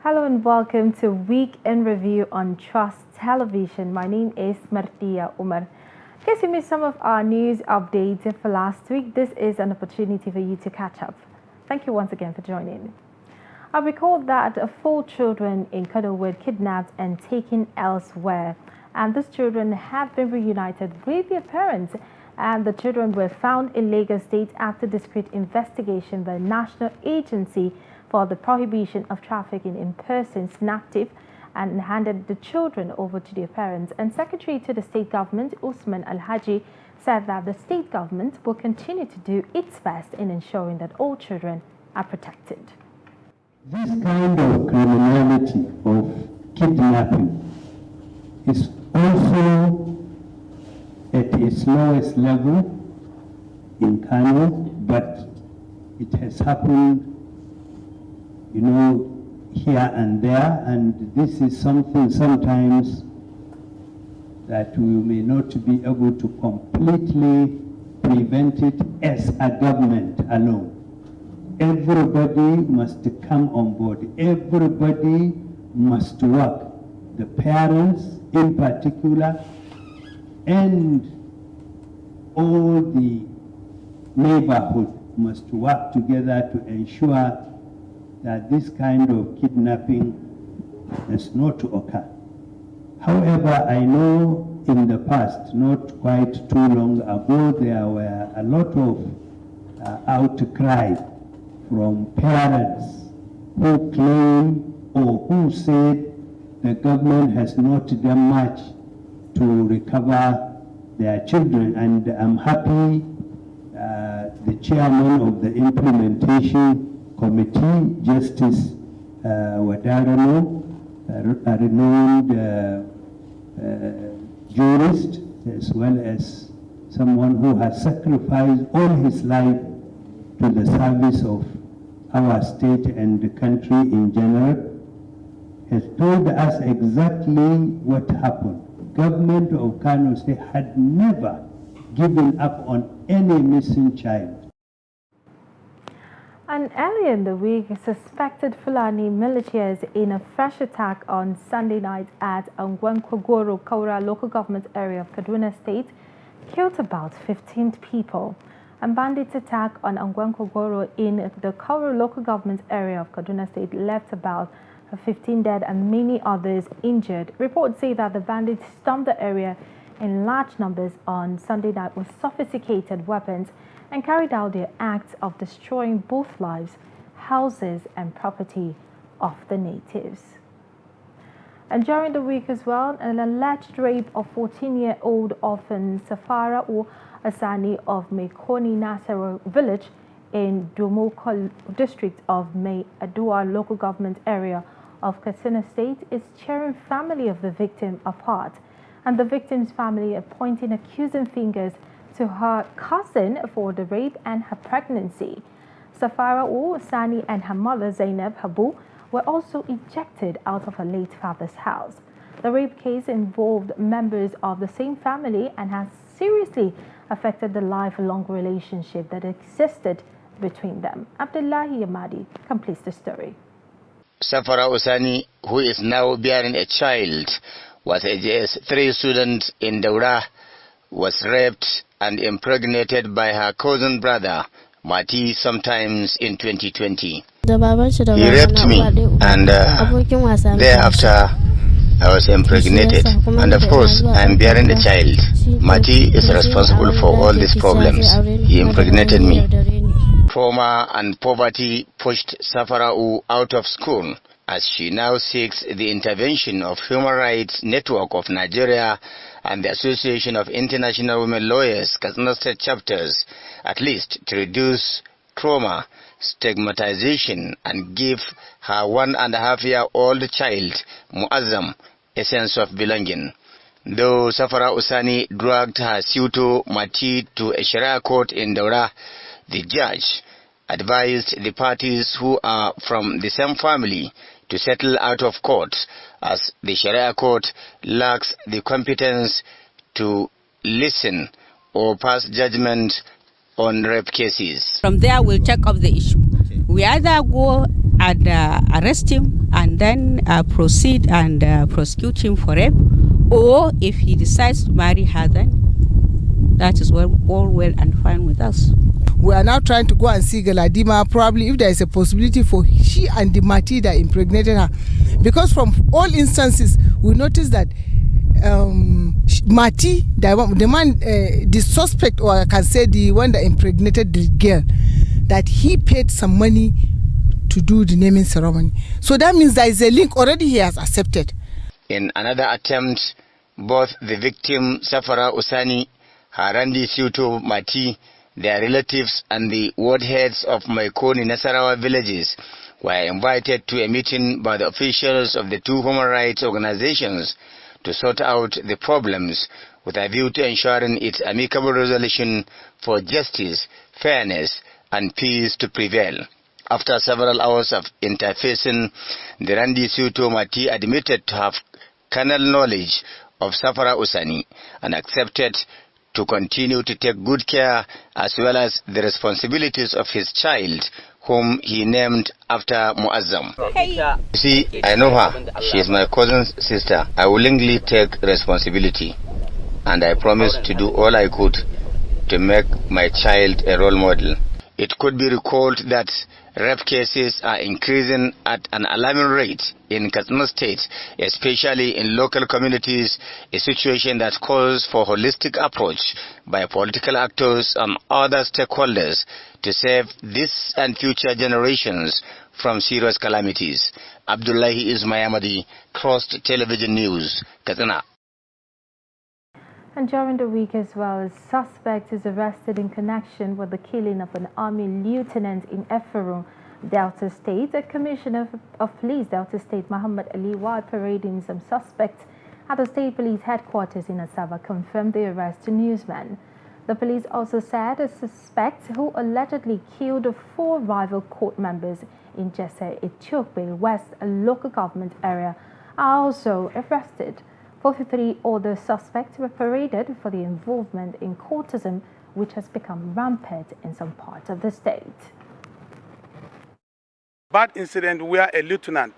Hello and welcome to Week in Review on Trust Television. My name is Martia Umar. In case you missed some of our news updates for last week, this is an opportunity for you to catch up. Thank you once again for joining. I recall that 4 children in Kano were kidnapped and taken elsewhere, and these children have been reunited with their parents, and the children were found in Lagos State after discreet investigation by the National Agency for the Prohibition of Trafficking in Persons, NAPTIP, and handed the children over to their parents. And Secretary to the State Government, Usman Alhaji, said that the state government will continue to do its best in ensuring that all children are protected. This kind of criminality of kidnapping is also at its lowest level in Kano, but it has happened here and there, and this is something sometimes that we may not be able to completely prevent it as a government alone. Everybody must come on board. Everybody must work. The parents in particular, and all the neighborhood must work together to ensure that this kind of kidnapping is not to occur. However, I know in the past, not quite too long ago, there were a lot of outcry from parents who claim or who said the government has not done much to recover their children. And I'm happy the chairman of the implementation committee, Justice Wadarano, a renowned jurist, as well as someone who has sacrificed all his life to the service of our state and the country in general, has told us exactly what happened. Government of Kano State had never given up on any missing child. And earlier in the week, suspected Fulani militias in a fresh attack on Sunday night at Angwankwagoro, Kaura local government area of Kaduna State killed about 15 people. And bandits' attack on Angwankwagoro in the Kaura local government area of Kaduna State left about 15 dead and many others injured. Reports say that the bandits stormed the area in large numbers on Sunday night with sophisticated weapons and carried out their acts of destroying both lives, houses and property of the natives. And during the week as well, an alleged rape of 14-year-old orphan Safara or Asani of Mekoni Nasero village in Domoko district of May Adua local government area of Katsina State is tearing family of the victim apart, and the victim's family are pointing accusing fingers to her cousin for the rape and her pregnancy. Safara Sani and her mother Zainab Habu were also ejected out of her late father's house. The rape case involved members of the same family and has seriously affected the lifelong relationship that existed between them. Abdullahi Yamadi completes the story. Safara Usani, who is now bearing a child, was a JS3 student in Daura, was raped and impregnated by her cousin brother, Mati, sometimes in 2020. He raped me, and thereafter I was impregnated. And of course, I am bearing a child. Mati is responsible for all these problems. He impregnated me. Trauma and poverty pushed Safara'u out of school, as she now seeks the intervention of Human Rights Network of Nigeria and the Association of International Women Lawyers, Katsina State chapters, at least to reduce trauma, stigmatization, and give her 1.5-year-old child, Muazzam, a sense of belonging. Though Safara Usani dragged her suitor Mati to a Sharia court in Daura, the judge advised the parties who are from the same family to settle out of court, as the Sharia court lacks the competence to listen or pass judgment on rape cases. From there, we'll check up the issue. We either go and arrest him and then proceed and prosecute him for rape. Or if he decides to marry her, then that is all well and fine with us. We are now trying to go and see Galadima, probably if there is a possibility for she and the Mati that impregnated her. Because from all instances, we noticed that Mati, the man, the suspect, or I can say the one that impregnated the girl, that he paid some money to do the naming ceremony. So that means there is a link already he has accepted. In another attempt, both the victim Safara Usani, Harandi Siuto Mati, their relatives and the ward heads of Maikoni Nasarawa villages were invited to a meeting by the officials of the two human rights organizations to sort out the problems with a view to ensuring its amicable resolution for justice, fairness, and peace to prevail. After several hours of interfacing, the Randi Siuto Mati admitted to have carnal knowledge of Safara Usani and accepted to continue to take good care as well as the responsibilities of his child, whom he named after Muazzam. You see, I know her. She is my cousin's sister. I willingly take responsibility, and I promise to do all I could to make my child a role model. It could be recalled that rape cases are increasing at an alarming rate in Katsina State, especially in local communities, a situation that calls for a holistic approach by political actors and other stakeholders to save this and future generations from serious calamities. Abdullahi Ismayamadi, Trust Television News, Katsina. And during the week as well, a suspect is arrested in connection with the killing of an army lieutenant in Efero, Delta State. A commissioner of police, Delta State, Muhammad Ali, while parading some suspects at the state police headquarters in Asaba, confirmed the arrest to newsmen. The police also said a suspect who allegedly killed 4 rival court members in Jesse Etiokbe West, a local government area, are also arrested. 43 other suspects were paraded for the involvement in courtism, which has become rampant in some parts of the state. Bad incident where a lieutenant,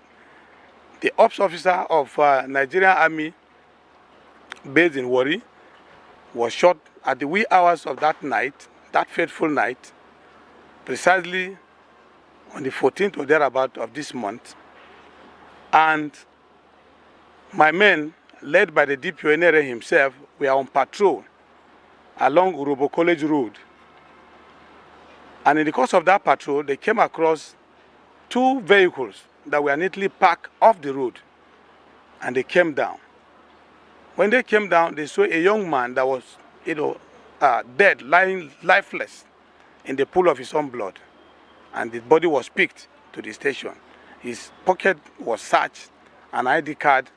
the ops officer of Nigerian Army based in Warri, was shot at the wee hours of that night, that fateful night, precisely on the 14th or thereabout of this month. And my men, led by the DPO himself, were on patrol along Urobo College Road. And in the course of that patrol, they came across 2 vehicles that were neatly parked off the road. And they came down. When they came down, they saw a young man that was, dead, lying lifeless in the pool of his own blood. And the body was picked to the station. His pocket was searched, an ID card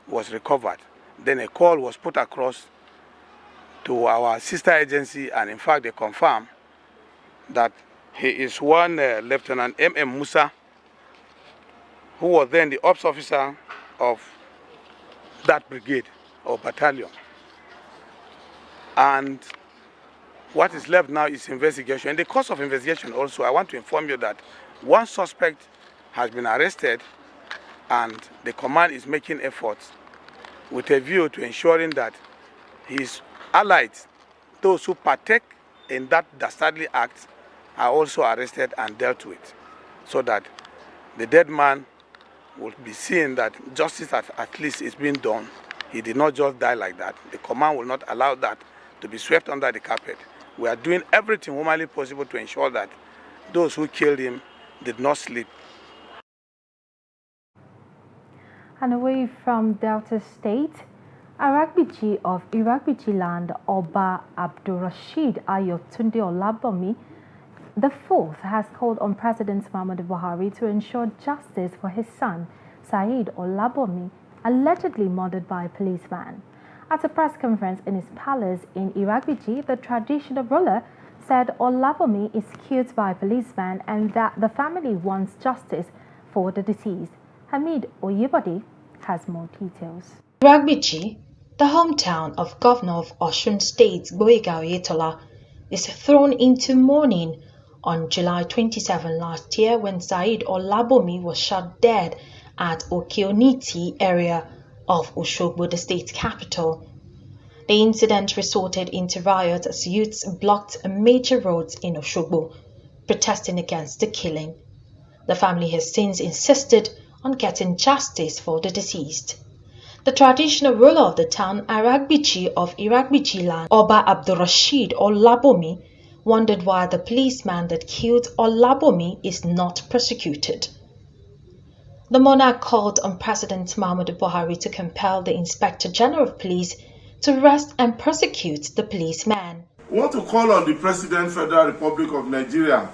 was recovered. Then a call was put across to our sister agency, and in fact they confirmed that he is one Lieutenant M.M. Musa, who was then the ops officer of that brigade or battalion. And what is left now is investigation. In the course of investigation also, I want to inform you that one suspect has been arrested, and the command is making efforts with a view to ensuring that his allies, those who partake in that dastardly act, are also arrested and dealt with, so that the dead man will be seen that justice at least is being done. He did not just die like that. The command will not allow that to be swept under the carpet. We are doing everything humanly possible to ensure that those who killed him did not sleep. And away from Delta State, Aragbiji of Iragbiji land, Oba Abdurrashid Ayotunde Olabomi IV has called on President Muhammadu Buhari to ensure justice for his son, Saeed Olabomi, allegedly murdered by a policeman. At a press conference in his palace in Iragbiji, the traditional ruler said Olabomi is killed by a policeman and that the family wants justice for the deceased. Hamid Oyebode has more details. Iragbiji, the hometown of Governor of Osun State Gboyega Oyetola, is thrown into mourning on July 27 last year when Said Olabomi was shot dead at Okeoniti area of Oshogbo, the state capital. The incident resulted into riots as youths blocked major roads in Oshogbo, protesting against the killing. The family has since insisted on getting justice for the deceased. The traditional ruler of the town, Aragbichi of Iragbichi land, Oba Abdurrashid Olabomi, wondered why the policeman that killed Olabomi is not prosecuted. The monarch called on President Muhammadu Buhari to compel the Inspector General of Police to arrest and prosecute the policeman. We want to call on the President, Federal Republic of Nigeria,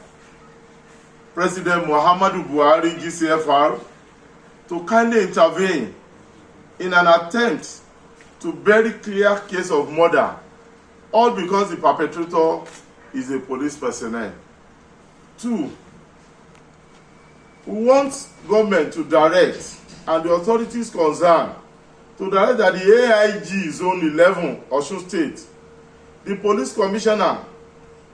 President Muhammadu Buhari, GCFR, to kindly intervene in an attempt to very clear case of murder, all because the perpetrator is a police personnel. 2, we want government to direct, and the authorities concerned, to direct that the AIG Zone 11, Osun State, the Police Commissioner,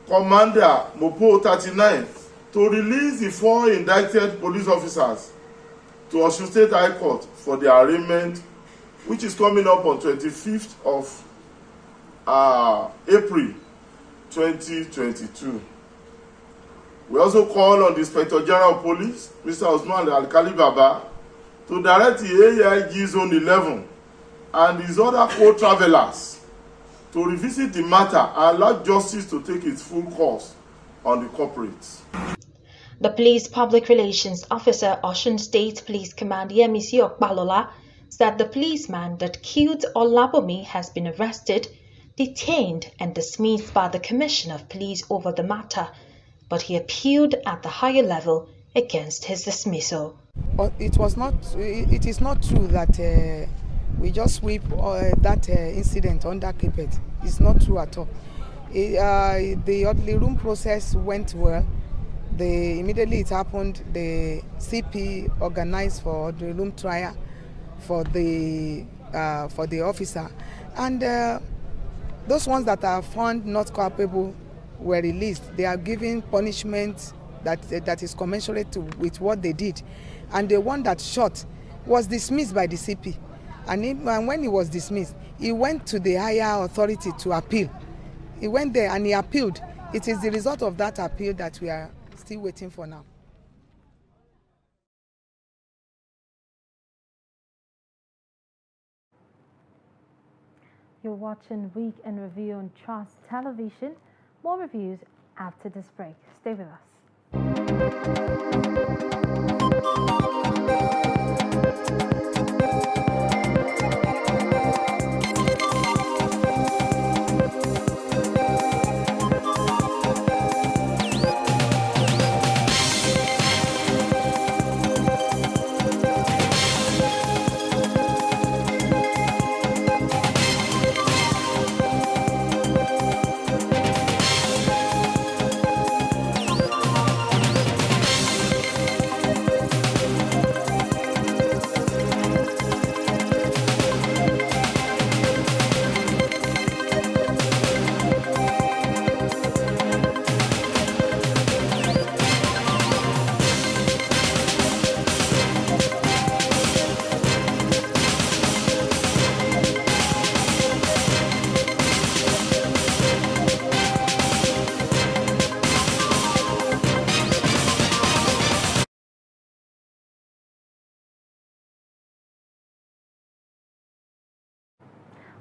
Commander Mopo 39, to release the 4 indicted police officers to Osun State High Court for their arraignment, which is coming up on 25th of April 2022. We also call on the Inspector General of Police, Mr. Osman Alkali Baba, to direct the AIG Zone 11 and his other co-travelers to revisit the matter and allow justice to take its full course on the culprits. The police public relations officer, Osun State Police Command Yemisi Okbalola, said the policeman that killed Olabomi has been arrested, detained and dismissed by the Commissioner of Police over the matter, but he appealed at the higher level against his dismissal. It is not true that we just sweep that incident under carpet. It's not true at all. The orderly room process went well. Immediately it happened, the CP organized for the room trial for the officer, and those ones that are found not culpable were released. They are given punishment that is commensurate with what they did, and the one that shot was dismissed by the CP, and when he was dismissed, he went to the higher authority to appeal. He went there and he appealed. It is the result of that appeal that we are still waiting for now. You're watching Week in Review on Trust Television. More reviews after this break. Stay with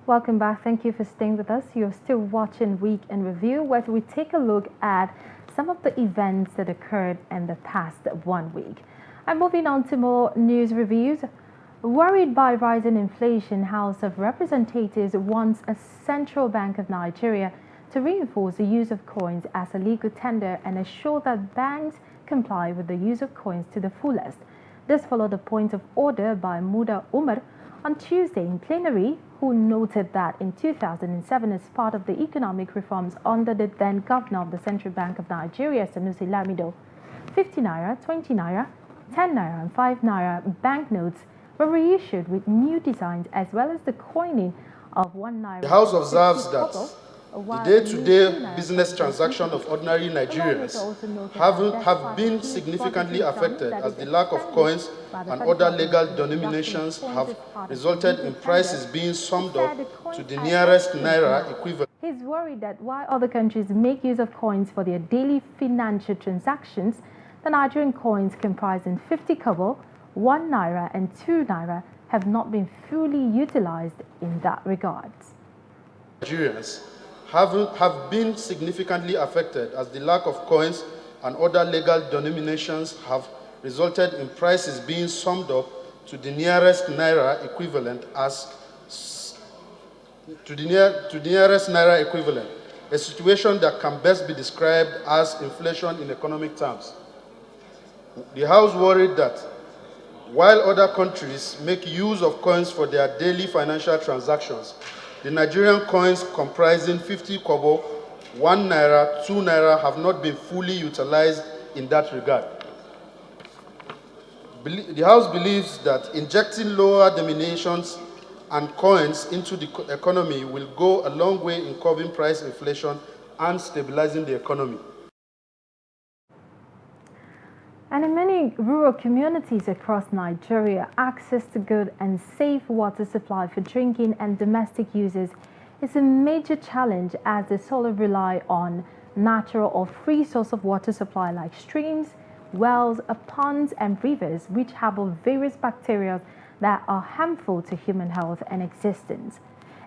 Welcome back. Thank you for staying with us. You're still watching Week in Review, where we take a look at some of the events that occurred in the past 1 week. And moving on to more news reviews. Worried by rising inflation, House of Representatives wants a Central Bank of Nigeria to reinforce the use of coins as a legal tender and assure that banks comply with the use of coins to the fullest. This followed a point of order by Muda Umar on Tuesday in plenary, who noted that in 2007, as part of the economic reforms under the then governor of the Central Bank of Nigeria, Sanusi Lamido, 50 naira, 20 naira, 10 naira and 5 naira banknotes were reissued with new designs, as well as the coining of 1 naira. The House observes that The day-to-day business transaction of ordinary Nigerians have been significantly affected as the lack of coins and other legal denominations have resulted in prices being summed up to the nearest naira equivalent. He's worried that while other countries make use of coins for their daily financial transactions, the Nigerian coins comprising 50 kobo, 1 naira and 2 naira have not been fully utilized in that regard. Nigerians have been significantly affected as the lack of coins and other legal denominations have resulted in prices being summed up to the nearest naira equivalent a situation that can best be described as inflation in economic terms. The House worried that while other countries make use of coins for their daily financial transactions, the Nigerian coins comprising 50 kobo, 1 naira, 2 naira have not been fully utilized in that regard. The House believes that injecting lower denominations and coins into the economy will go a long way in curbing price inflation and stabilizing the economy. And in many rural communities across Nigeria, access to good and safe water supply for drinking and domestic uses is a major challenge as they solely rely on natural or free source of water supply like streams, wells, ponds and rivers which harbor various bacteria that are harmful to human health and existence.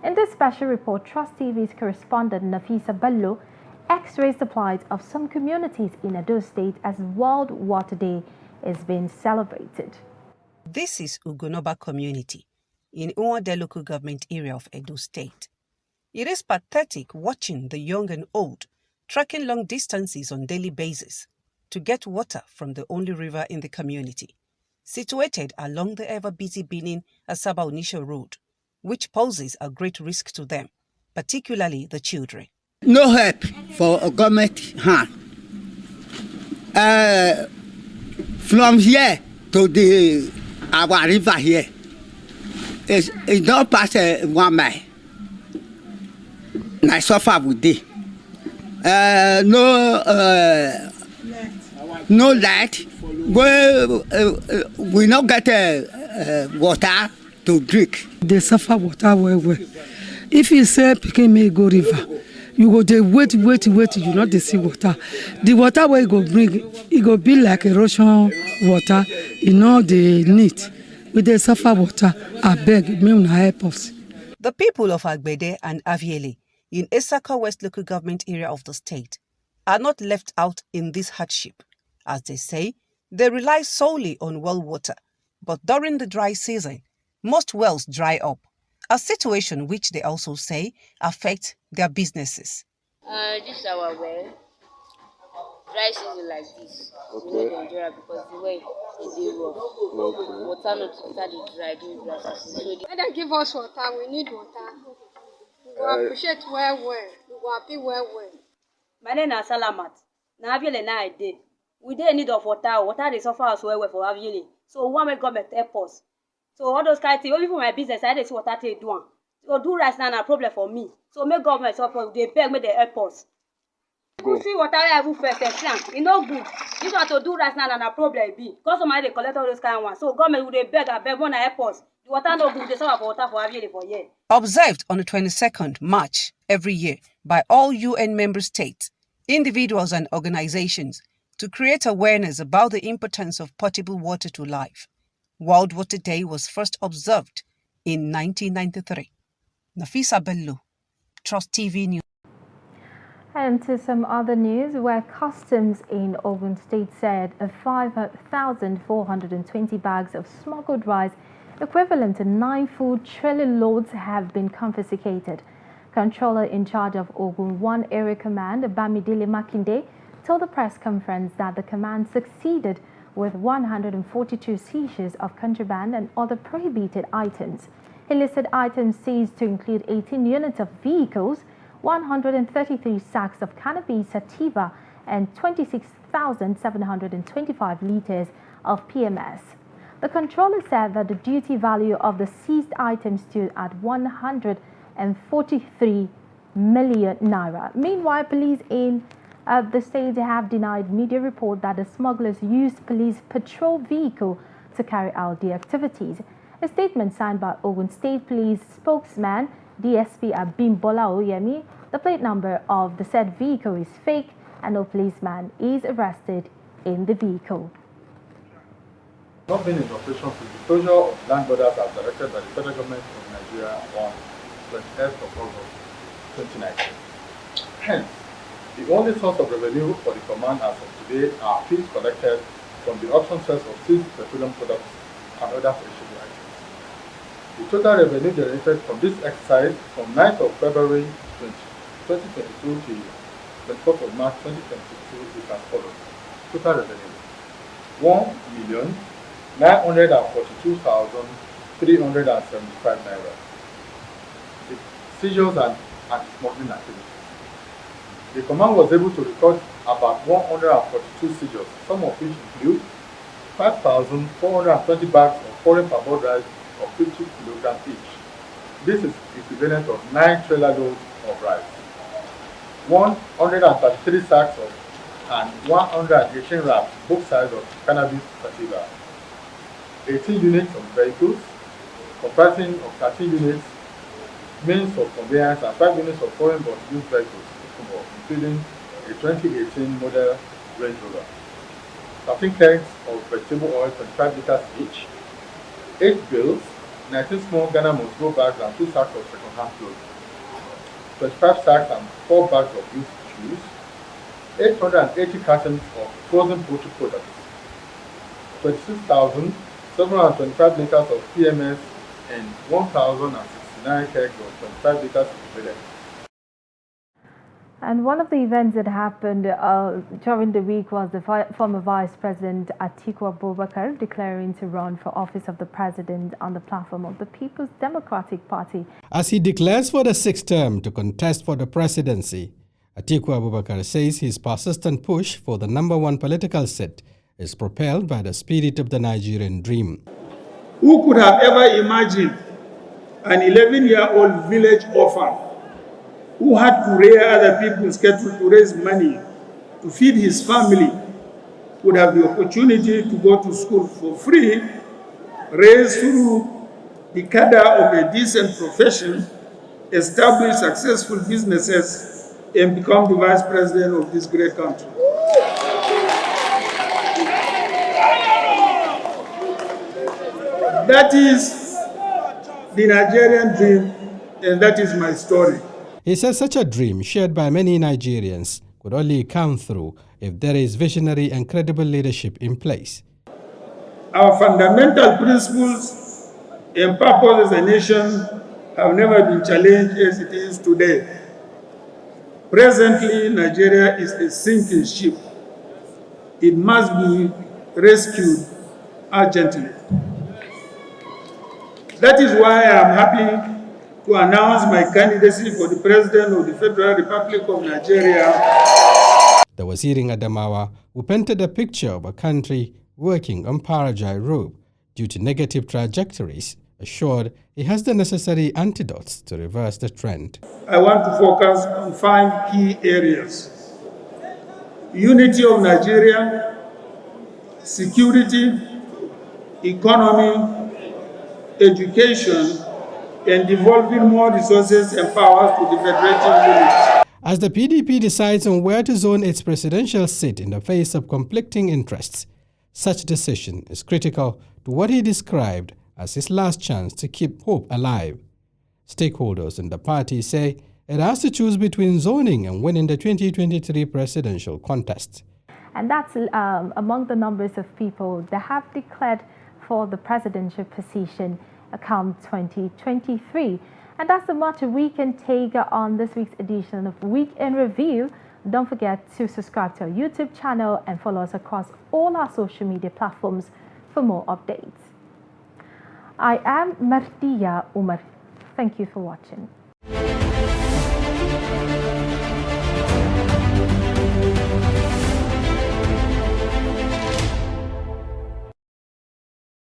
In this special report, Trust TV's correspondent Nafisa Bello X-rays the plight of some communities in Edo State as World Water Day is being celebrated. This is Ugonoba community in Uwade local government area of Edo State. It is pathetic watching the young and old trekking long distances on daily basis to get water from the only river in the community, situated along the ever-busy Benin-Asaba Onisha Road, which poses a great risk to them, particularly the children. No help for a government hand. From here to our river here, it's not past 1 mile. I suffer with it. No light. We not get water to drink. They suffer water well. If you say Pikin may go river, you go there wait, you not dey see water. The water where you go bring, it go be like erosion water, you know the need. We dey suffer water, I beg, may una help us. The people of Agbede and Aviele in Esaka West local government area of the state are not left out in this hardship. As they say, they rely solely on well water, but during the dry season, most wells dry up, a situation which they also say affects their businesses. This is our well. Dry season like this. Okay. Because the way is rough. Okay. Water not enter the dry during dry season. So when they give us water, we need water. We go appreciate well. We go happy well. My name is Salamat. Na Aviele na I dey. We dey in need of water. Water dey suffer us well for Aviele. So we want make government help us. So all those kind of things, only for my business, I dey see what they do. So do rice now na problem for me. So make government support. They beg me, they help us. Go see water I have first and it no good. This one to do rice now na problem be. Because somebody they collect all those kind of ones. So government will they beg wanna help us. The water no good. They suffer for water for Aviele for year. Observed on the 22nd March every year by all UN member states, individuals and organizations to create awareness about the importance of potable water to life. World Water Day was first observed in 1993. Nafisa Bello, Trust TV News. And to some other news, where customs in Ogun State said 5,420 bags of smuggled rice equivalent to 9 full trailer loads have been confiscated. Controller in charge of Ogun 1 Area Command, Bamidele Makinde, told the press conference that the command succeeded with 142 seizures of contraband and other prohibited items. Illicit items seized to include 18 units of vehicles, 133 sacks of cannabis sativa, and 26,725 liters of PMS. The controller said that the duty value of the seized items stood at 143 million naira. Meanwhile, police in the state have denied media report that the smugglers used police patrol vehicle to carry out the activities. A statement signed by Ogun State Police spokesman DSP Abimbola Oyemi, the plate number of the said vehicle is fake and no policeman is arrested in the vehicle. Not been in operation for the closure of land borders as directed by the federal government of Nigeria on 28th of August 2019. Hence, the only source of revenue for the command as of today are fees collected from the auction sales of seized petroleum products and other perishable items. The total revenue generated from this exercise from 9th of February 2022 to 24th of March 2022 is as follows. Total revenue 1,942,375 naira. The seizures and smuggling activities. The command was able to record about 142 seizures, some of which include 5,420 bags of foreign parboiled rice of 50 kilograms each. This is equivalent of 9 trailer loads of rice. 133 sacks of and 118 wraps, both sides of cannabis sativa. 18 units of vehicles, comprising of 13 units, means of conveyance, and 5 units of foreign but used vehicles, including a 2018 model Range Rover. 13 kegs of vegetable oil, 25 liters each, 8 bills, 19 small Ghana must-go bags, and 2 sacks of second-hand clothes, 25 sacks and 4 bags of used shoes, 880 cartons of frozen poultry products, 26,725 liters of PMS, and 1,069 kegs of 25 liters equivalent. And one of the events that happened during the week was the former Vice President Atiku Abubakar declaring to run for office of the president on the platform of the People's Democratic Party. As he declares for the 6th term to contest for the presidency, Atiku Abubakar says his persistent push for the #1 political seat is propelled by the spirit of the Nigerian dream. Who could have ever imagined an 11-year-old village orphan who had to rear other people's cattle to raise money to feed his family would have the opportunity to go to school for free, raise through the cadre of a decent profession, establish successful businesses, and become the vice president of this great country. That is the Nigerian dream, and that is my story. He says such a dream, shared by many Nigerians, could only come through if there is visionary and credible leadership in place. Our fundamental principles and purpose as a nation have never been challenged as it is today. Presently, Nigeria is a sinking ship. It must be rescued urgently. That is why I am happy to announce my candidacy for the President of the Federal Republic of Nigeria. The Waziri in Adamawa, who painted a picture of a country working on Parajai rope due to negative trajectories, assured he has the necessary antidotes to reverse the trend. I want to focus on 5 key areas: unity of Nigeria, security, economy, education, and devolving more resources and powers to the federative units. As the PDP decides on where to zone its presidential seat in the face of conflicting interests, such decision is critical to what he described as his last chance to keep hope alive. Stakeholders in the party say it has to choose between zoning and winning the 2023 presidential contest. And that's among the numbers of people that have declared for the presidential position come 2023. And that's the much we can take on this week's edition of Week in Review. Don't forget to subscribe to our YouTube channel and follow us across all our social media platforms for more updates. I am Martia Umar. Thank you for watching.